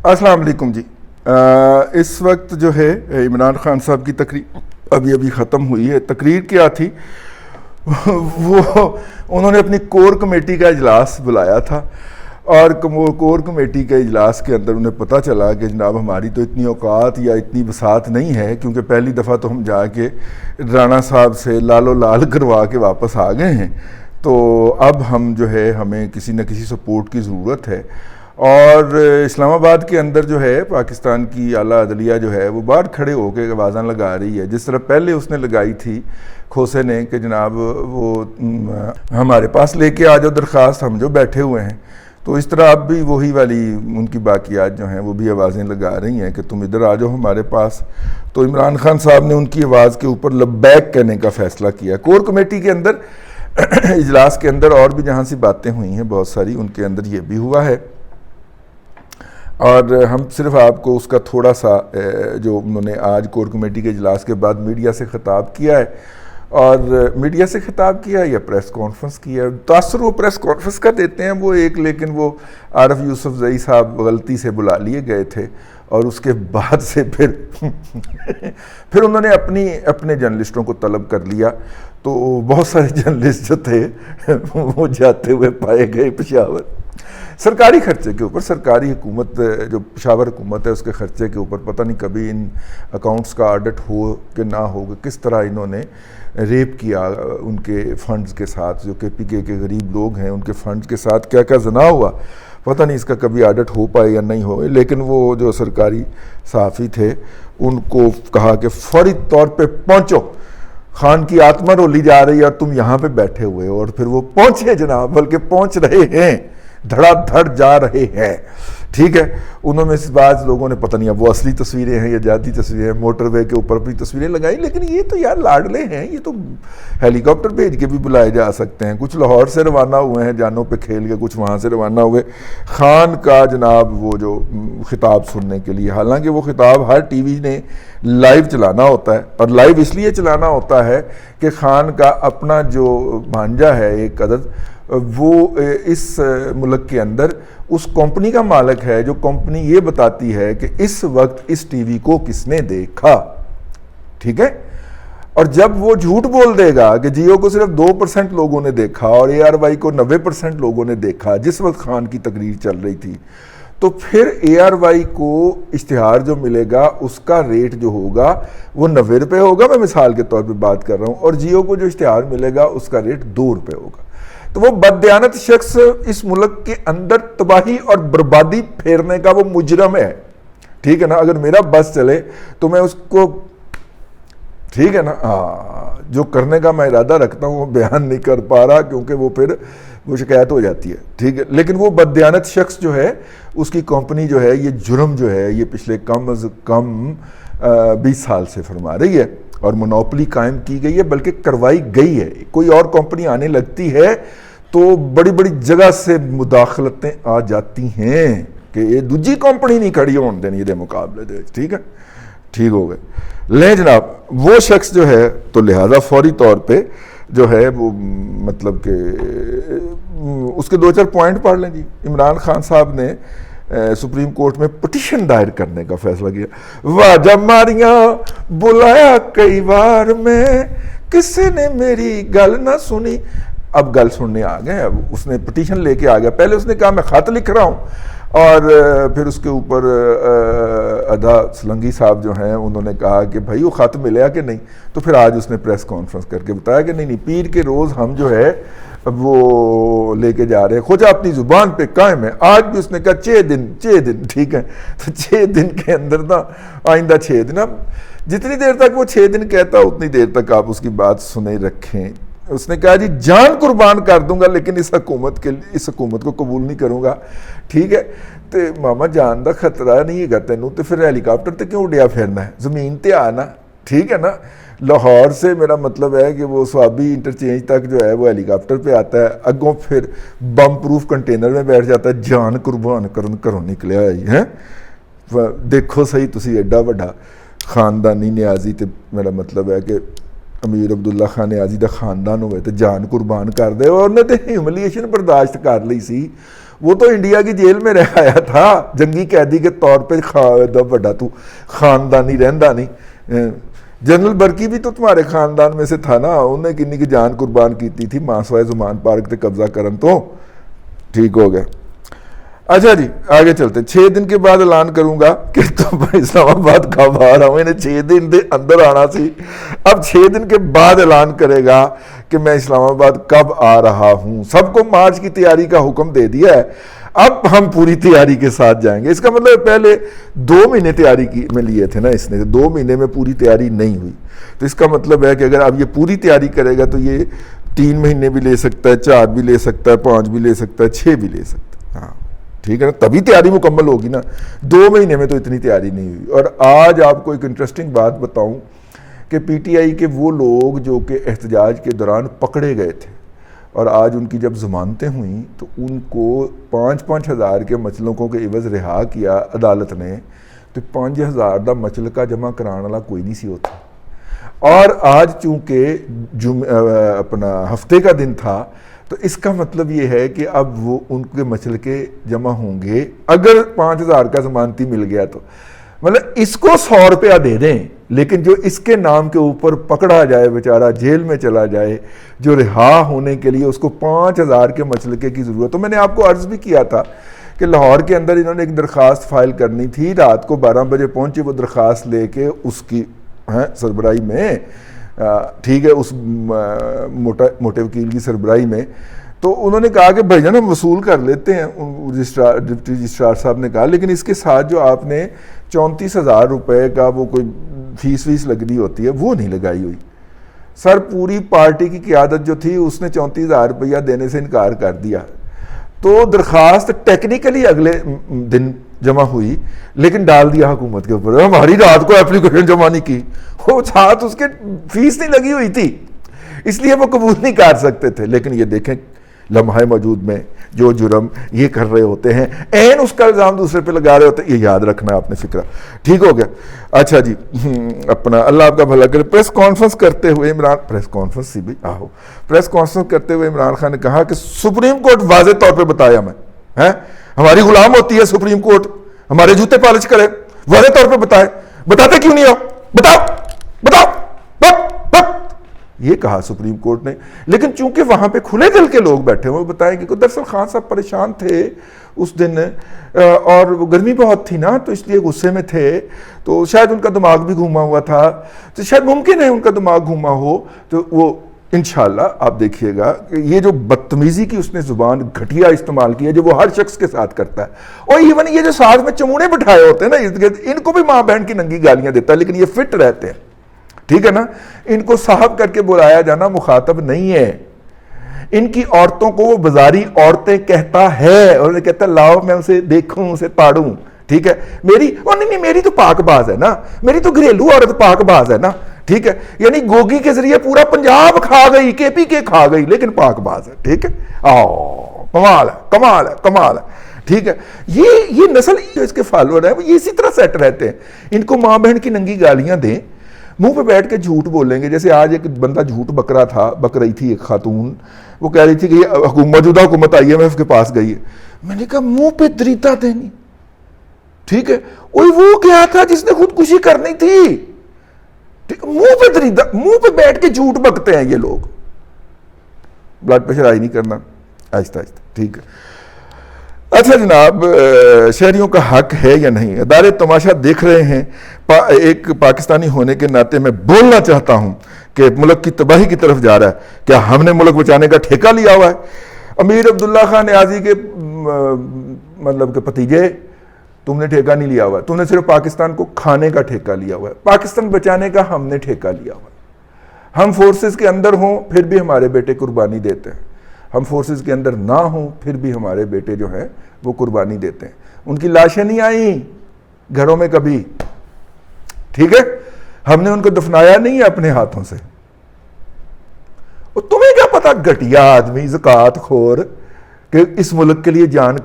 السلام علیکم جی. اس وقت جو ہے عمران خان صاحب کی تقریر ابھی ختم ہوئی ہے. تقریر کیا تھی؟ وہ انہوں نے اپنی کور کمیٹی کا اجلاس بلایا تھا اور کور کمیٹی کے اجلاس کے اندر انہیں پتہ چلا کہ جناب ہماری تو اتنی اوقات یا اتنی بساط نہیں ہے، کیونکہ پہلی دفعہ تو ہم جا کے رانا صاحب سے لال و لال کروا کے واپس آ گئے ہیں، تو اب ہم جو ہے ہمیں کسی نہ کسی سپورٹ کی ضرورت ہے. اور اسلام آباد کے اندر جو ہے پاکستان کی اعلیٰ عدلیہ جو ہے وہ باہر کھڑے ہو کے آوازاں لگا رہی ہے، جس طرح پہلے اس نے لگائی تھی کھوسے نے کہ جناب وہ ہمارے پاس لے کے آ جاؤ درخواست، ہم جو بیٹھے ہوئے ہیں. تو اس طرح اب بھی وہی والی ان کی باقیات جو ہیں وہ بھی آوازیں لگا رہی ہیں کہ تم ادھر آ جاؤ ہمارے پاس. تو عمران خان صاحب نے ان کی آواز کے اوپر لبیک کہنے کا فیصلہ کیا. کور کمیٹی کے اندر اجلاس کے اندر اور بھی جہاں سی باتیں ہوئی ہیں بہت ساری، ان کے اندر یہ بھی ہوا ہے. اور ہم صرف آپ کو اس کا تھوڑا سا جو انہوں نے آج کور کمیٹی کے اجلاس کے بعد میڈیا سے خطاب کیا ہے، اور میڈیا سے خطاب کیا ہے یا پریس کانفرنس کیا ہے، تاثر وہ پریس کانفرنس کا دیتے ہیں وہ ایک، لیکن وہ عارف یوسف زئی صاحب غلطی سے بلا لیے گئے تھے اور اس کے بعد سے پھر انہوں نے اپنے جرنلسٹوں کو طلب کر لیا. تو بہت سارے جرنلسٹ جو تھے وہ جاتے ہوئے پائے گئے پشاور سرکاری خرچے کے اوپر. سرکاری حکومت جو پشاور حکومت ہے اس کے خرچے کے اوپر پتہ نہیں کبھی ان اکاؤنٹس کا آڈٹ ہو کہ نہ ہو، کس طرح انہوں نے ریپ کیا ان کے فنڈز کے ساتھ، جو کہ پی کے غریب لوگ ہیں ان کے فنڈز کے ساتھ کیا کیا زنا ہوا، پتہ نہیں اس کا کبھی آڈٹ ہو پائے یا نہیں ہوئے. لیکن وہ جو سرکاری صحافی تھے ان کو کہا کہ فوری طور پہ پہنچو، خان کی آتما رولی جا رہی ہے اور تم یہاں پہ بیٹھے ہوئے ہو. اور پھر وہ پہنچے جناب، بلکہ پہنچ رہے ہیں، دھڑا دھڑ جا رہے ہیں. ٹھیک ہے، انہوں میں سے بعض لوگوں نے پتہ نہیں اب وہ اصلی تصویریں ہیں یا جعلی تصویریں ہیں، موٹر وے کے اوپر بھی تصویریں لگائیں، لیکن یہ تو یار لاڈلے ہیں، یہ تو ہیلی کاپٹر بھیج کے بھی بلائے جا سکتے ہیں. کچھ لاہور سے روانہ ہوئے ہیں جانوں پہ کھیل کے، کچھ وہاں سے روانہ ہوئے خان کا جناب وہ جو خطاب سننے کے لیے. حالانکہ وہ خطاب ہر ٹی وی نے لائیو چلانا ہوتا ہے، اور لائیو اس لیے چلانا ہوتا ہے کہ خان کا اپنا جو بھانجا ہے ایک عدد، وہ اس ملک کے اندر اس کمپنی کا مالک ہے جو کمپنی یہ بتاتی ہے کہ اس وقت اس ٹی وی کو کس نے دیکھا. ٹھیک ہے، اور جب وہ جھوٹ بول دے گا کہ جیو کو صرف 2% لوگوں نے دیکھا اور اے آر وائی کو 90% لوگوں نے دیکھا جس وقت خان کی تقریر چل رہی تھی، تو پھر اے آر وائی کو اشتہار جو ملے گا اس کا ریٹ جو ہوگا وہ 90 روپے ہوگا، میں مثال کے طور پہ بات کر رہا ہوں، اور جیو کو جو اشتہار ملے گا اس کا ریٹ 2 روپے ہوگا. تو وہ بددیانت شخص اس ملک کے اندر تباہی اور بربادی پھیرنے کا وہ مجرم ہے. ٹھیک ہے نا، اگر میرا بس چلے تو میں اس کو، ٹھیک ہے نا، جو کرنے کا میں ارادہ رکھتا ہوں وہ بیان نہیں کر پا رہا کیونکہ وہ پھر وہ شکایت ہو جاتی ہے. ٹھیک ہے، لیکن وہ بددیانت شخص جو ہے اس کی کمپنی جو ہے یہ جرم جو ہے یہ پچھلے کم از کم 20 سال سے فرما رہی ہے، اور منوپلی قائم کی گئی ہے، بلکہ کروائی گئی ہے. کوئی اور کمپنی آنے لگتی ہے تو بڑی بڑی جگہ سے مداخلتیں آ جاتی ہیں کہ یہ دوجی کمپنی نہیں کھڑی ہون دینی دے مقابلے دے. ٹھیک ہے، ٹھیک ہو گئے. لیں جناب، وہ شخص جو ہے تو لہذا فوری طور پہ جو ہے وہ مطلب کہ اس کے 2-4 پوائنٹ پڑھ لیں جی. عمران خان صاحب نے سپریم کورٹ میں پٹیشن دائر کرنے کا فیصلہ کیا. واجہ ماریاں بلایا کئی بار میں، کسی نے میری گل نہ سنی. اب گل سننے آ گئے، اب اس نے پٹیشن لے کے آ گیا. پہلے اس نے کہا میں خط لکھ رہا ہوں، اور پھر اس کے اوپر ادا سلنگی صاحب جو ہیں انہوں نے کہا کہ بھائی وہ خط ملیا کہ نہیں. تو پھر آج اس نے پریس کانفرنس کر کے بتایا کہ نہیں پیر کے روز ہم جو ہے وہ لے کے جا رہے ہیں. خواجہ اپنی زبان پہ قائم ہے. آج بھی اس نے کہا 6 دن. ٹھیک ہے، تو 6 دن کے اندر نا آئندہ 6 دن، اب جتنی دیر تک وہ 6 دن کہتا اتنی دیر تک آپ اس کی بات سنے رکھیں. اس نے کہا جی جان قربان کر دوں گا لیکن اس حکومت کو قبول نہیں کروں گا. ٹھیک ہے، تو ماما جان دا خطرہ نہیں ہے تینوں، تو پھر ہیلی کاپٹر تے کیوں اڈیا پھرنا ہے، زمین تے آنا. ٹھیک ہے نا، لاہور سے میرا مطلب ہے کہ وہ سوابی انٹرچینج تک جو ہے وہ ہیلی کاپٹر پہ آتا ہے، اگوں پھر بم پروف کنٹینر میں بیٹھ جاتا ہے. جان قربان کرن گھروں نکلیا ہے. دیکھو صحیح تسی ایڈا وڈا خاندانی نیازی، تے میرا مطلب ہے کہ امیر عبداللہ خان نیازی دا خاندان ہوئے تے جان قربان کر دے. اور انہیں تے ہیوملیشن برداشت کر لی سی. وہ تو انڈیا کی جیل میں رہ آیا تھا جنگی قیدی کے طور پہ، بڑا تو خاندانی رہندا نہیں. جنرل برکی بھی تو تمہارے خاندان میں سے تھا نا، انہیں کنی کی جان قربان کیتی تھی ماسوائے زمان پارک تے قبضہ کرن تو. ٹھیک ہو گیا. اچھا جی آگے چلتے. 6 دن کے بعد اعلان کروں گا کہ تم اسلام آباد کب آ رہا ہوں. انہیں 6 دن دے اندر آنا سی، اب 6 دن کے بعد اعلان کرے گا کہ میں اسلام آباد کب آ رہا ہوں. سب کو مارچ کی تیاری کا حکم دے دیا ہے، اب ہم پوری تیاری کے ساتھ جائیں گے. اس کا مطلب پہلے 2 مہینے تیاری میں لیے تھے نا اس نے، 2 مہینے میں پوری تیاری نہیں ہوئی. تو اس کا مطلب ہے کہ اگر اب یہ پوری تیاری کرے گا تو یہ 3 مہینے بھی لے سکتا ہے، 4 بھی لے سکتا ہے، 5 بھی لے سکتا ہے، 6 بھی لے سکتا ہے. ہاں ٹھیک ہے نا، تبھی تیاری مکمل ہوگی نا. 2 مہینے میں تو اتنی تیاری نہیں ہوئی. اور آج آپ کو ایک انٹرسٹنگ بات بتاؤں کہ پی ٹی آئی کے وہ لوگ جو کہ احتجاج کے دوران پکڑے گئے تھے اور آج ان کی جب ضمانتیں ہوئیں تو ان کو 5-5 ہزار کے مچلقوں کے عوض رہا کیا عدالت نے. تو 5 ہزار دا مچلقہ جمع کرانے والا کوئی نہیں سی ہوتا. اور آج چونکہ اپنا ہفتے کا دن تھا تو اس کا مطلب یہ ہے کہ اب وہ ان کے مچلقے جمع ہوں گے اگر 5 ہزار کا ضمانتی مل گیا تو. مطلب اس کو 100 روپیہ دے دیں لیکن جو اس کے نام کے اوپر پکڑا جائے بیچارہ جیل میں چلا جائے، جو رہا ہونے کے لیے اس کو 5 ہزار کے مچلقے کی ضرورت. تو میں نے آپ کو عرض بھی کیا تھا کہ لاہور کے اندر انہوں نے ایک درخواست فائل کرنی تھی، رات کو 12 بجے پہنچے وہ درخواست لے کے اس کی سربراہی میں، ٹھیک ہے، اس موٹے وکیل کی سربراہی میں. تو انہوں نے کہا کہ بھائی جان ہم وصول کر لیتے ہیں، ڈپٹی رجسٹرار صاحب نے کہا، لیکن اس کے ساتھ جو آپ نے 34,000 روپے کا وہ کوئی فیس لگنی ہوتی ہے وہ نہیں لگائی ہوئی. سر پوری پارٹی کی قیادت جو تھی اس نے 34,000 روپیہ دینے سے انکار کر دیا. تو درخواست ٹیکنیکلی اگلے دن جمع ہوئی لیکن ڈال دیا حکومت کے اوپر، ہماری رات کو اپلیکیشن جمع نہیں کی، وہ ساتھ اس کے فیس نہیں لگی ہوئی تھی اس لیے وہ قبول نہیں کر سکتے تھے. لیکن یہ دیکھیں لمحہ موجود میں جو جرم یہ کر رہے ہوتے ہیں، این اس کا الزام دوسرے پہ لگا رہے ہوتے ہیں. یہ یاد رکھنا آپ نے فکرہ. ٹھیک ہو گیا. اچھا جی اپنا اللہ آپ کا بھلا کرے. پریس کانفرنس کرتے ہوئے عمران خان نے کہا کہ سپریم کورٹ واضح طور پہ بتایا میں ہماری غلام ہوتی ہے سپریم کورٹ، ہمارے جوتے پالش کرے، واضح طور پہ بتائے. بتاتے کیوں نہیں ہو؟ بتاؤ بتاؤ یہ کہا سپریم کورٹ نے. لیکن چونکہ وہاں پہ کھلے دل کے لوگ بیٹھے ہوئے بتائیں گے کہ دراصل خان صاحب پریشان تھے اس دن اور وہ گرمی بہت تھی نا تو اس لیے غصے میں تھے، تو شاید ان کا دماغ بھی گھوما ہوا تھا، تو شاید ممکن ہے ان کا دماغ گھوما ہو. تو وہ انشاءاللہ آپ دیکھیے گا کہ یہ جو بدتمیزی کی اس نے زبان گھٹیا استعمال کی ہے جو وہ ہر شخص کے ساتھ کرتا ہے، اور ایون یہ جو ساتھ میں چمونے بٹھائے ہوتے ہیں نا ان کو بھی ماں بہن کی ننگی گالیاں دیتا ہے لیکن یہ فٹ رہتے ہیں. ٹھیک ہے نا، ان کو صاحب کر کے بلایا جانا مخاطب نہیں ہے. ان کی عورتوں کو وہ بازاری عورتیں کہتا ہے اور کہتا لاؤ میں اسے دیکھوں اسے پاڑوں. ٹھیک ہے، میری تو پاک باز ہے نا، میری تو گھریلو عورت پاک باز ہے نا. ٹھیک ہے، یعنی گوگی کے ذریعے پورا پنجاب کھا گئی، کے پی کے کھا گئی لیکن پاک باز ہے. ٹھیک ہے، کمال ہے کمال ہے کمال ہے. ٹھیک ہے، یہ نسل جو اس کے فالوور ہیں وہ اسی طرح سیٹ رہتے ہیں. ان کو ماں بہن کی ننگی گالیاں دیں، منہ پہ بیٹھ کے جھوٹ بولیں گے. جیسے آج ایک بندہ جھوٹ بک رہی تھی، ایک خاتون وہ کہہ رہی تھی کہ یہ موجودہ حکومت آئی ہے میں اس کے پاس گئی ہے. میں نے کہا منہ پہ دریتا دینی. ٹھیک ہے، وہ کیا تھا جس نے خودکشی کرنی تھی. منہ پہ دریتا، منہ پہ بیٹھ کے جھوٹ بکتے ہیں یہ لوگ. بلڈ پریشر ہائی نہیں کرنا، آہستہ آہستہ. ٹھیک ہے. اچھا جناب، شہریوں کا حق ہے یا نہیں؟ ادارے تماشا دیکھ رہے ہیں. ایک پاکستانی ہونے کے ناطے میں بولنا چاہتا ہوں کہ ملک کی تباہی کی طرف جا رہا ہے. کیا ہم نے ملک بچانے کا ٹھیکہ لیا ہوا ہے؟ امیر عبداللہ خان نیازی کے مطلب کہ بھتیجے، تم نے ٹھیکہ نہیں لیا ہوا ہے، تم نے صرف پاکستان کو کھانے کا ٹھیکہ لیا ہوا ہے. پاکستان بچانے کا ہم نے ٹھیکہ لیا ہوا ہے. ہم فورسز کے اندر ہوں پھر بھی ہمارے بیٹے قربانی دیتے ہیں، ہم فورسز کے اندر نہ ہوں پھر بھی ہمارے بیٹے جو ہیں وہ قربانی دیتے ہیں. ان کی لاشیں نہیں آئیں گھروں میں کبھی. ٹھیک ہے، ہم نے ان کو دفنایا نہیں ہے اپنے ہاتھوں سے. اور تمہیں کیا پتا گھٹیا آدمی زکوٰۃ خور کہ اس ملک کے لیے جان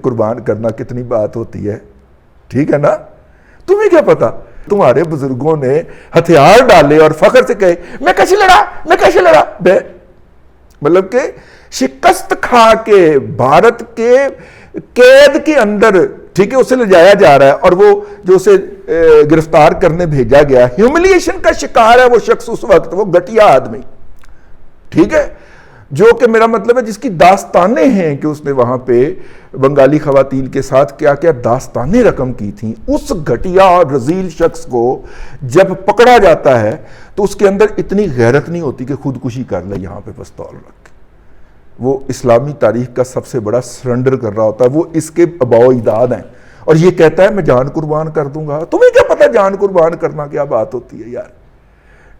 قربان کرنا کتنی بات ہوتی ہے. ٹھیک ہے نا، تمہیں کیا پتا. تمہارے بزرگوں نے ہتھیار ڈالے اور فخر سے کہے میں کیسے لڑا. مطلب کہ شکست کھا کے بھارت کے قید کے اندر، ٹھیک ہے، اسے لے جایا جا رہا ہے، اور وہ جو اسے گرفتار کرنے بھیجا گیا، ہیوملیشن کا شکار ہے وہ شخص اس وقت، وہ گھٹیا آدمی، ٹھیک ہے، جو کہ میرا مطلب ہے جس کی داستانیں ہیں کہ اس نے وہاں پہ بنگالی خواتین کے ساتھ کیا کیا داستانیں رقم کی تھیں. اس گھٹیا اور رذیل شخص کو جب پکڑا جاتا ہے تو اس کے اندر اتنی غیرت نہیں ہوتی کہ خودکشی کر لے یہاں پہ پستول رکھ کے. وہ اسلامی تاریخ کا سب سے بڑا سرنڈر کر رہا ہوتا ہے. وہ اس کے اباء و اجداد ہیں اور یہ کہتا ہے میں جان قربان کر دوں گا. تمہیں کیا پتا جان قربان کرنا کیا بات ہوتی ہے یار,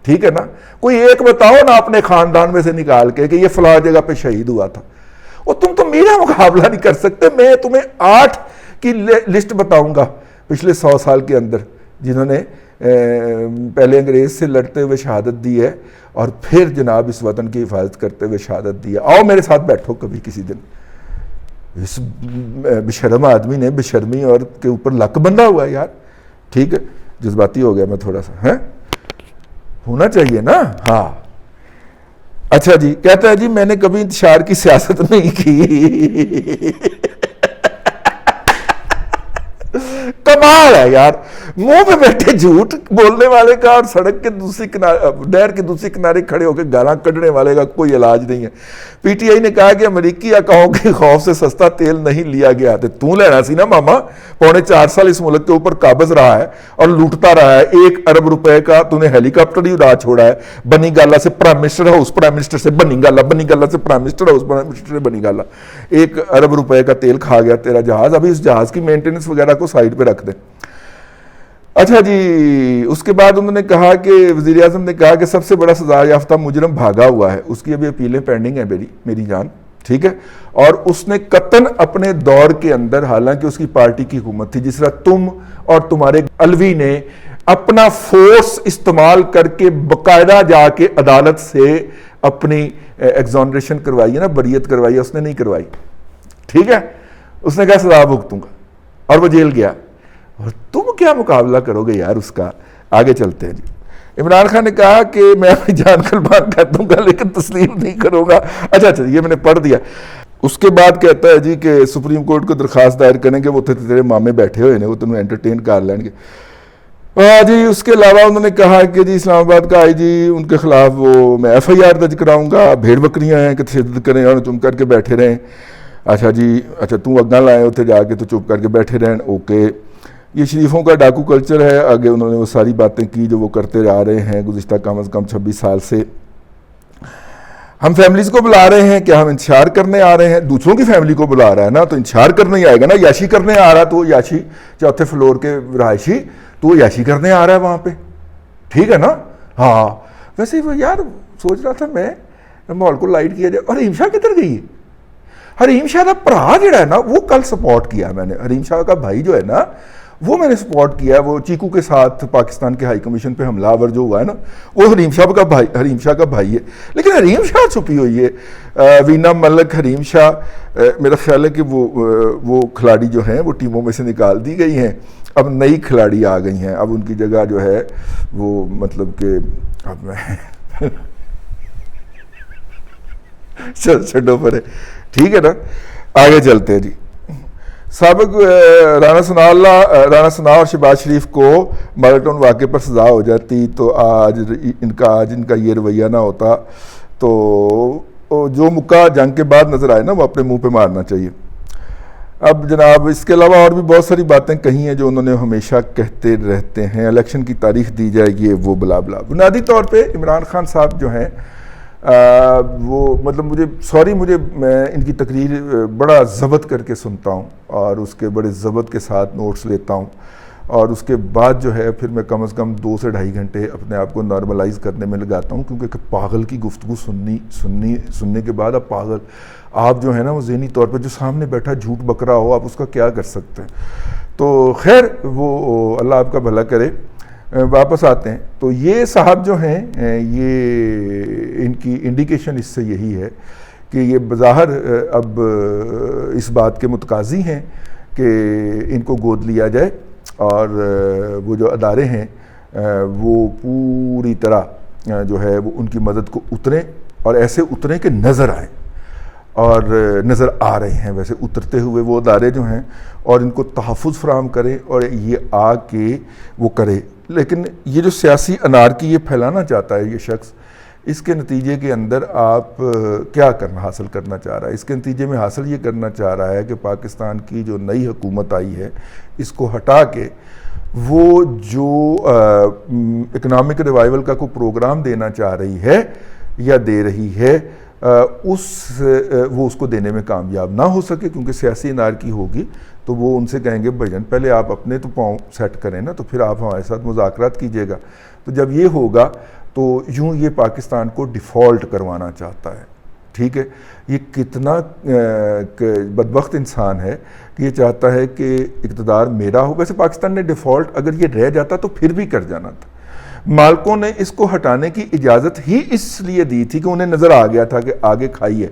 ٹھیک ہے نا. کوئی ایک بتاؤ نا اپنے خاندان میں سے نکال کے کہ یہ فلاں جگہ پہ شہید ہوا تھا. اور تم تو میرا مقابلہ نہیں کر سکتے. میں تمہیں 8 کی لسٹ بتاؤں گا پچھلے 100 سال کے اندر جنہوں نے پہلے انگریز سے لڑتے ہوئے شہادت دی ہے اور پھر جناب اس وطن کی حفاظت کرتے ہوئے شہادت دی ہے. آؤ میرے ساتھ بیٹھو کبھی کسی دن. اس بشرم آدمی نے بشرمی اور کے اوپر لک بندھا ہوا ہے یار. ٹھیک ہے, جذباتی ہو گیا میں تھوڑا سا, ہے ہونا چاہیے نا. ہاں اچھا جی, کہتا ہے جی میں نے کبھی انتشار کی سیاست نہیں کی. کمال ہے یار, منہ پہ بیٹھے جھوٹ بولنے والے کا اور سڑک کے دوسری کنارے, نہر کے دوسری کنارے کھڑے ہو کے گالاں کڈنے والے کا کوئی علاج نہیں ہے. پی ٹی آئی نے کہا کہ امریکی اکاؤں کے خوف سے سستا تیل نہیں لیا گیا. تو لینا سی نا ماما, 4.25 سال اس ملک کے اوپر قابض رہا ہے اور لوٹتا رہا ہے. 1 ارب روپے کا تو نے ہیلی کاپٹر ہی اڑا چھوڑا ہے. بنی گالا سے prime minister house, prime minister سے بنی گالا, بنی گالا سے prime minister house, prime minister سے بنی گالا. 1 ارب روپے کا تیل کھا گیا تیرا جہاز. ابھی اس جہاز کی مینٹیننس وغیرہ کو سائڈ پہ رکھ دیں. اچھا جی, اس کے بعد انہوں نے کہا کہ وزیر اعظم نے کہا کہ سب سے بڑا سزا یافتہ مجرم بھاگا ہوا ہے, اس کی ابھی اپیلیں پینڈنگ ہیں میری جان, ٹھیک ہے. اور اس نے قطعاً اپنے دور کے اندر, حالانکہ اس کی پارٹی کی حکومت تھی, جس طرح تم اور تمہارے الوی نے اپنا فورس استعمال کر کے باقاعدہ جا کے عدالت سے اپنی ایگزونریشن کروائی ہے نا, بریت کروائی ہے, اس نے نہیں کروائی. ٹھیک ہے, اس نے کہا سزا بھگتوں گا اور وہ جیل گیا. اور تم کیا مقابلہ کرو گے یار اس کا. آگے چلتے ہیں جی. عمران خان نے کہا کہ میں اپنی جان قربان کر دوں گا لیکن تسلیم نہیں کروں گا. اچھا یہ میں نے پڑھ دیا. اس کے بعد کہتا ہے جی کہ سپریم کورٹ کو درخواست دائر کریں گے, وہ تیرے مامے بیٹھے ہوئے ہیں, وہ تمہیں انٹرٹین کر لیں گے. جی اس کے علاوہ انہوں نے کہا کہ جی اسلام آباد کا آئی جی ان کے خلاف وہ میں ایف آئی آر درج کراؤں گا, بھیڑ بکریاں ہیں کہ تشدد کریں اور تم کر کے بیٹھے رہیں. اچھا جی, اچھا تم اگاں لائے اتنے جا کے تو چپ کر کے بیٹھے رہیں. اوکے, یہ شریفوں کا ڈاکو کلچر ہے. آگے انہوں نے وہ ساری باتیں کی جو وہ کرتے آ رہے ہیں گزشتہ کم از کم 26 سال سے. ہم فیملیز کو بلا رہے ہیں, کیا ہم انتشار کرنے آ رہے ہیں؟ دوسروں کی فیملی کو بلا رہا ہے نا, تو انتشار کرنے ہی آئے گا نا. یاشی کرنے آ رہا ہے تو وہ یاشی, 4تھے فلور کے رہائشی, تو وہ یاشی کرنے آ رہا ہے وہاں پہ. ٹھیک ہے نا. ہاں ویسے وہ یار سوچ رہا تھا میں ماحول کو لائٹ کیا جائے. حریم شاہ کدھر گئی ہے؟ حریم شاہ کا بھرا جڑا ہے نا وہ کل سپورٹ کیا میں نے. حریم شاہ کا بھائی جو ہے نا وہ میں نے سپورٹ کیا ہے. وہ چیکو کے ساتھ پاکستان کے ہائی کمیشن پہ حملہ آور جو ہوا ہے نا, وہ حریم شاہ کا بھائی ہے. لیکن حریم شاہ چھپی ہوئی ہے. وینا ملک, حریم شاہ, میرا خیال ہے کہ وہ کھلاڑی جو ہیں وہ ٹیموں میں سے نکال دی گئی ہیں. اب نئی کھلاڑی آ گئی ہیں. اب ان کی جگہ جو ہے وہ مطلب کہ اب میں چھڈو پر ہے. ٹھیک ہے نا. آگے چلتے ہیں جی. سابق رانا ثناء اور شہباز شریف کو ماڈل ٹاؤن واقعے پر سزا ہو جاتی تو آج ان کا یہ رویہ نہ ہوتا. تو جو مکہ جنگ کے بعد نظر آئے نا وہ اپنے منہ پہ مارنا چاہیے. اب جناب اس کے علاوہ اور بھی بہت ساری باتیں کہی ہیں جو انہوں نے ہمیشہ کہتے رہتے ہیں. الیکشن کی تاریخ دی جائے گی, وہ بلا بلا. بنیادی طور پہ عمران خان صاحب جو ہیں وہ مطلب مجھے میں ان کی تقریر بڑا ضبط کر کے سنتا ہوں اور اس کے بڑے ضبط کے ساتھ نوٹس لیتا ہوں, اور اس کے بعد جو ہے پھر میں کم از کم 2 سے 2.5 گھنٹے اپنے آپ کو نارملائز کرنے میں لگاتا ہوں. کیونکہ پاگل کی گفتگو سننے کے بعد اب پاگل آپ جو ہے نا وہ ذہنی طور پہ جو سامنے بیٹھا جھوٹ بک رہا ہو, آپ اس کا کیا کر سکتے ہیں. تو خیر وہ اللہ آپ کا بھلا کرے. واپس آتے ہیں تو یہ صاحب جو ہیں یہ ان کی انڈیکیشن اس سے یہی ہے کہ یہ بظاہر اب اس بات کے متقاضی ہیں کہ ان کو گود لیا جائے اور وہ جو ادارے ہیں وہ پوری طرح جو ہے وہ ان کی مدد کو اتریں اور ایسے اتریں کہ نظر آئیں. اور نظر آ رہے ہیں ویسے اترتے ہوئے وہ ادارے جو ہیں، اور ان کو تحفظ فراہم کرے اور یہ آ کے وہ کرے. لیکن یہ جو سیاسی انارکی یہ پھیلانا چاہتا ہے یہ شخص، اس کے نتیجے کے اندر آپ کیا حاصل کرنا چاہ رہا ہے؟ اس کے نتیجے میں حاصل یہ کرنا چاہ رہا ہے کہ پاکستان کی جو نئی حکومت آئی ہے اس کو ہٹا کے وہ جو اکنامک ریوائول کا کوئی پروگرام دینا چاہ رہی ہے یا دے رہی ہے، وہ اس کو دینے میں کامیاب نہ ہو سکے، کیونکہ سیاسی انارکی ہوگی تو وہ ان سے کہیں گے بھجن پہلے آپ اپنے تو پاؤں سیٹ کریں نا، تو پھر آپ ہمارے ساتھ مذاکرات کیجیے گا. تو جب یہ ہوگا تو یوں یہ پاکستان کو ڈیفالٹ کروانا چاہتا ہے. ٹھیک ہے، یہ کتنا بدبخت انسان ہے کہ یہ چاہتا ہے کہ اقتدار میرا ہو. ویسے پاکستان نے ڈیفالٹ اگر یہ رہ جاتا تو پھر بھی کر جانا تھا. مالکوں نے اس کو ہٹانے کی اجازت ہی اس لیے دی تھی کہ انہیں نظر آ گیا تھا کہ آگے کھائی ہے.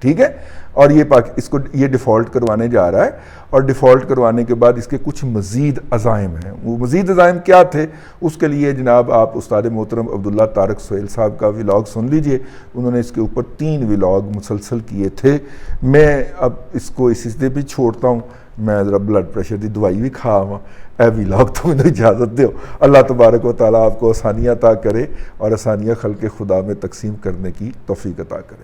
ٹھیک ہے، اور یہ ڈیفالٹ کروانے جا رہا ہے، اور ڈیفالٹ کروانے کے بعد اس کے کچھ مزید عزائم ہیں. وہ مزید عزائم کیا تھے؟ اس کے لیے جناب آپ استاد محترم عبداللہ طارق سہیل صاحب کا ولاگ سن لیجئے. انہوں نے اس کے اوپر 3 ولاگ مسلسل کیے تھے. میں اب اس کو اس سلسلے پہ چھوڑتا ہوں. میں ذرا بلڈ پریشر دی دوائی بھی کھا ہوا. اے ولاگ تو مجھے اجازت دیو. اللہ تبارک و تعالیٰ آپ کو آسانیاں عطا کرے اور آسانیاں خلق خدا میں تقسیم کرنے کی توفیق عطا کرے.